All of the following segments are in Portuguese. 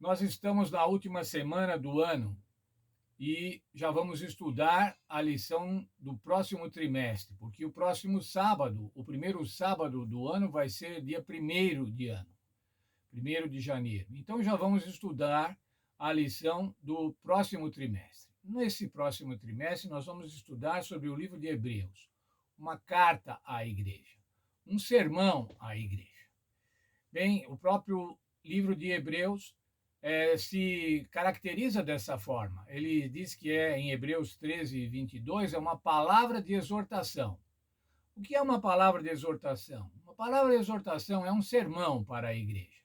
Nós estamos na última semana do ano e já vamos estudar a lição do próximo trimestre, porque o próximo sábado, o primeiro sábado do ano, vai ser dia 1º de ano, 1º de janeiro. Então já vamos estudar a lição do próximo trimestre. Nesse próximo trimestre, nós vamos estudar sobre o livro de Hebreus, uma carta à igreja, um sermão à igreja. Bem, o próprio livro de Hebreus se caracteriza dessa forma. Ele diz que em Hebreus 13:22, é uma palavra de exortação. O que é uma palavra de exortação? Uma palavra de exortação é um sermão para a igreja.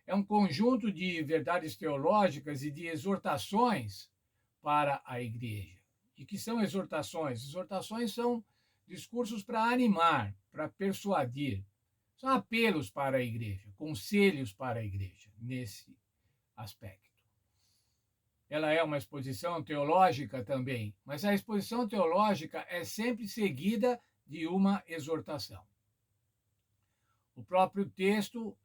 É um conjunto de verdades teológicas e de exortações para a igreja. E que são exortações? Exortações são discursos para animar, para persuadir. São apelos para a igreja, conselhos para a igreja, nesse aspecto. Ela é uma exposição teológica também, mas a exposição teológica é sempre seguida de uma exortação. O próprio texto,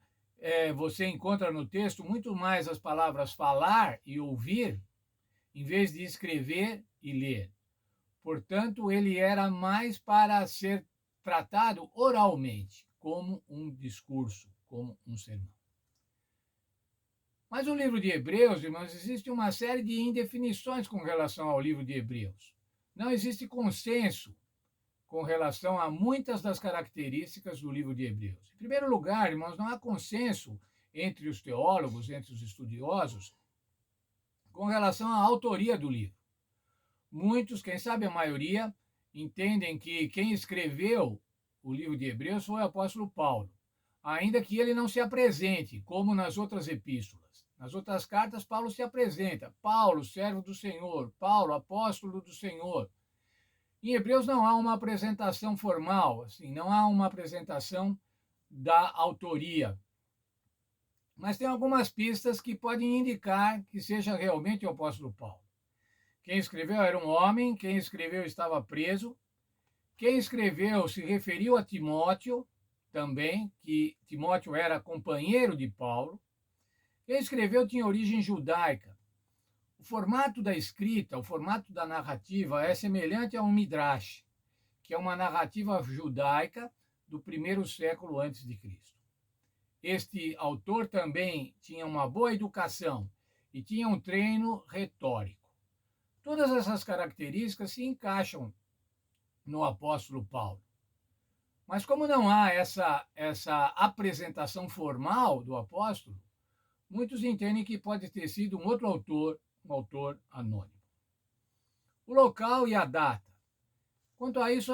você encontra no texto muito mais as palavras falar e ouvir, em vez de escrever e ler. Portanto, ele era mais para ser tratado oralmente, como um discurso, como um sermão. Mas o livro de Hebreus, irmãos, existe uma série de indefinições com relação ao livro de Hebreus. Não existe consenso com relação a muitas das características do livro de Hebreus. Em primeiro lugar, irmãos, não há consenso entre os teólogos, entre os estudiosos, com relação à autoria do livro. Muitos, quem sabe a maioria, entendem que quem escreveu o livro de Hebreus foi o apóstolo Paulo, ainda que ele não se apresente, como nas outras epístolas. Nas outras cartas, Paulo se apresenta. Paulo, servo do Senhor. Paulo, apóstolo do Senhor. Em Hebreus não há uma apresentação formal, assim, não há uma apresentação da autoria. Mas tem algumas pistas que podem indicar que seja realmente o apóstolo Paulo. Quem escreveu era um homem, quem escreveu estava preso. Quem escreveu se referiu a Timóteo, também, que Timóteo era companheiro de Paulo. Quem escreveu tinha origem judaica. O formato da escrita, o formato da narrativa é semelhante a um midrash, que é uma narrativa judaica do 1º século antes de Cristo. Este autor também tinha uma boa educação e tinha um treino retórico. Todas essas características se encaixam no apóstolo Paulo. Mas como não há essa apresentação formal do apóstolo, muitos entendem que pode ter sido um outro autor, um autor anônimo. O local e a data. Quanto a isso,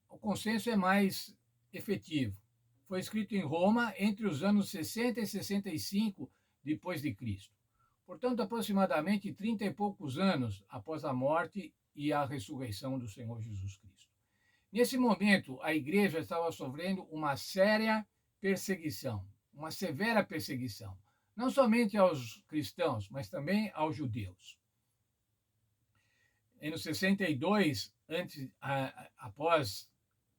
o consenso é mais efetivo. Foi escrito em Roma entre os anos 60 e 65 depois de Cristo. Portanto, aproximadamente 30 e poucos anos após a morte e a ressurreição do Senhor Jesus Cristo. Nesse momento, a igreja estava sofrendo uma séria perseguição, uma severa perseguição, não somente aos cristãos, mas também aos judeus. Em 62, após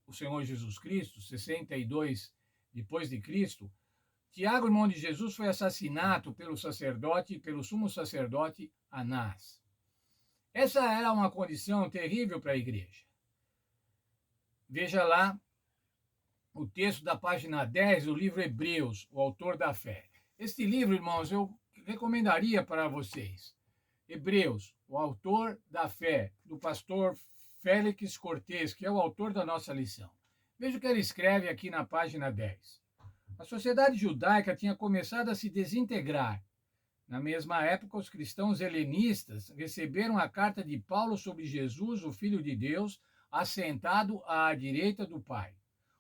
o Senhor Jesus Cristo, 62 depois de Cristo, Tiago, irmão de Jesus, foi assassinado pelo sumo sacerdote Anás. Essa era uma condição terrível para a igreja. Veja lá o texto da página 10 do livro Hebreus, o autor da fé. Este livro, irmãos, eu recomendaria para vocês. Hebreus, o autor da fé, do pastor Félix Cortez, que é o autor da nossa lição. Veja o que ele escreve aqui na página 10. A sociedade judaica tinha começado a se desintegrar. Na mesma época, os cristãos helenistas receberam a carta de Paulo sobre Jesus, o Filho de Deus, assentado à direita do Pai.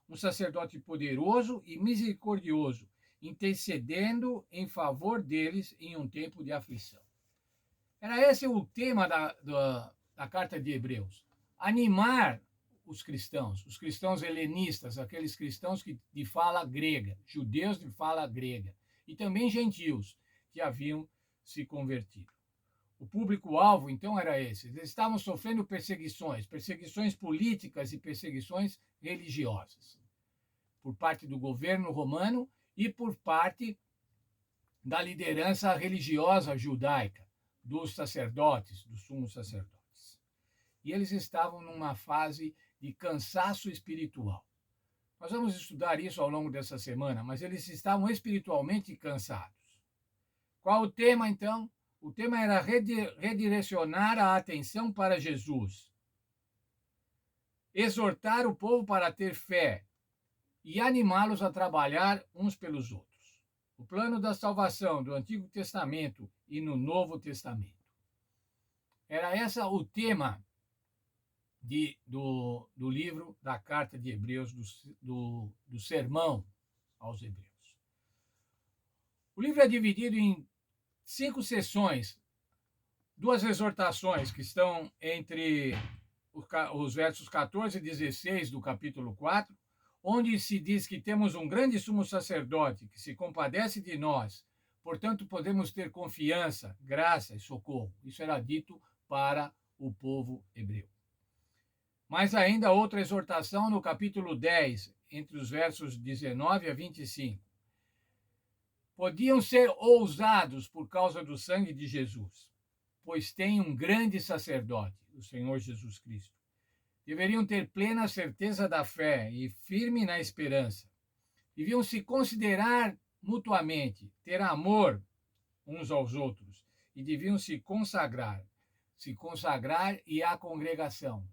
Um sacerdote poderoso e misericordioso, intercedendo em favor deles em um tempo de aflição. Era esse o tema da carta de Hebreus. Animar os cristãos helenistas, aqueles cristãos de fala grega, judeus de fala grega, e também gentios que haviam se convertido. O público-alvo, então, era esse. Eles estavam sofrendo perseguições políticas e perseguições religiosas, por parte do governo romano e por parte da liderança religiosa judaica, dos sacerdotes, dos sumos sacerdotes. E eles estavam numa fase de cansaço espiritual. Nós vamos estudar isso ao longo dessa semana, mas eles estavam espiritualmente cansados. Qual o tema, então? O tema era redirecionar a atenção para Jesus, exortar o povo para ter fé e animá-los a trabalhar uns pelos outros. O plano da salvação do Antigo Testamento e no Novo Testamento. Era esse o tema do livro da Carta de Hebreus, do sermão aos Hebreus. O livro é dividido em 5 sessões, 2 exortações que estão entre os versos 14 e 16 do capítulo 4, onde se diz que temos um grande sumo sacerdote que se compadece de nós, portanto podemos ter confiança, graça e socorro. Isso era dito para o povo hebreu. Mas ainda outra exortação no capítulo 10, entre os versos 19 a 25. Podiam ser ousados por causa do sangue de Jesus, pois têm um grande sacerdote, o Senhor Jesus Cristo. Deveriam ter plena certeza da fé e firme na esperança. Deviam se considerar mutuamente, ter amor uns aos outros, e deviam se consagrar e a congregação.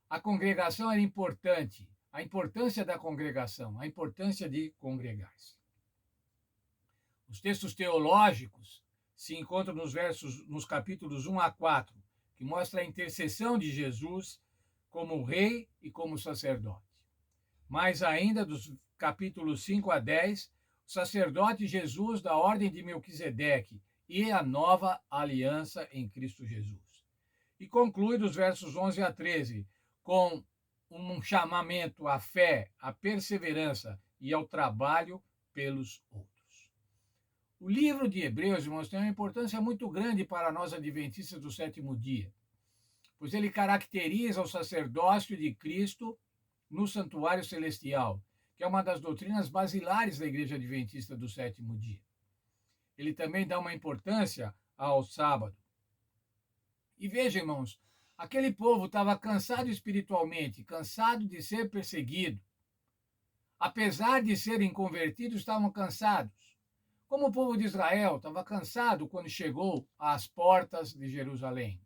A congregação era importante, a importância da congregação, a importância de congregar-se. Os textos teológicos se encontram nos capítulos 1 a 4, que mostra a intercessão de Jesus como rei e como sacerdote. Mais ainda, dos capítulos 5 a 10, o sacerdote Jesus da ordem de Melquisedeque e a nova aliança em Cristo Jesus. E conclui dos versos 11 a 13, com um chamamento à fé, à perseverança e ao trabalho pelos outros. O livro de Hebreus, irmãos, tem uma importância muito grande para nós adventistas do sétimo dia, pois ele caracteriza o sacerdócio de Cristo no santuário celestial, que é uma das doutrinas basilares da Igreja Adventista do sétimo dia. Ele também dá uma importância ao sábado. E veja, irmãos, aquele povo estava cansado espiritualmente, cansado de ser perseguido. Apesar de serem convertidos, estavam cansados. Como o povo de Israel estava cansado quando chegou às portas de Jerusalém,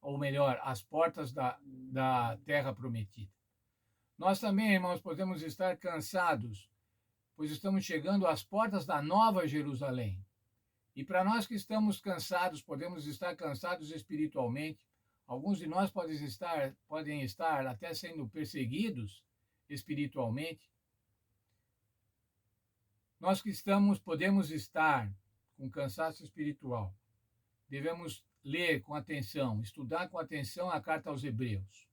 ou melhor, às portas da terra prometida. Nós também, irmãos, podemos estar cansados, pois estamos chegando às portas da Nova Jerusalém. E para nós que estamos cansados, podemos estar cansados espiritualmente. Alguns de nós podem estar até sendo perseguidos espiritualmente. Nós que podemos estar com cansaço espiritual. Devemos ler com atenção, estudar com atenção a carta aos Hebreus,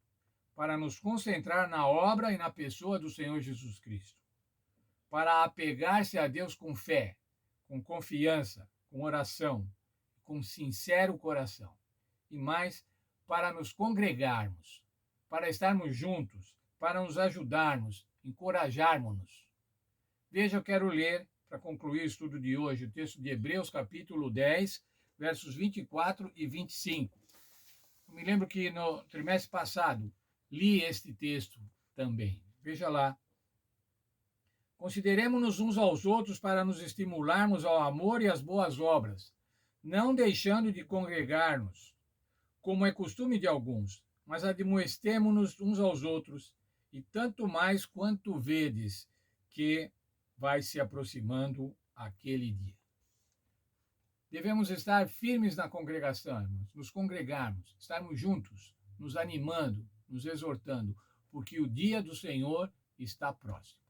para nos concentrar na obra e na pessoa do Senhor Jesus Cristo, para apegar-se a Deus com fé, com confiança, com oração, com sincero coração, e mais, para nos congregarmos, para estarmos juntos, para nos ajudarmos, encorajarmos-nos. Veja, eu quero ler, para concluir o estudo de hoje, o texto de Hebreus, capítulo 10, versos 24 e 25. Eu me lembro que no trimestre passado li este texto também. Veja lá. Consideremos-nos uns aos outros para nos estimularmos ao amor e às boas obras, não deixando de congregar-nos, como é costume de alguns, mas admoestemo-nos uns aos outros, e tanto mais quanto vedes que vai se aproximando aquele dia. Devemos estar firmes na congregação, irmãos, nos congregarmos, estarmos juntos, nos animando, nos exortando, porque o dia do Senhor está próximo.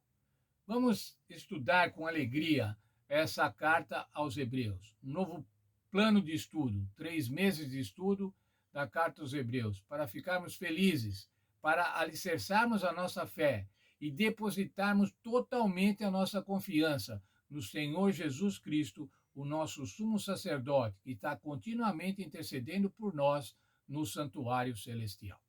Vamos estudar com alegria essa carta aos Hebreus, um novo plano de estudo, 3 meses de estudo da carta aos Hebreus, para ficarmos felizes, para alicerçarmos a nossa fé e depositarmos totalmente a nossa confiança no Senhor Jesus Cristo, o nosso sumo sacerdote, que está continuamente intercedendo por nós no santuário celestial.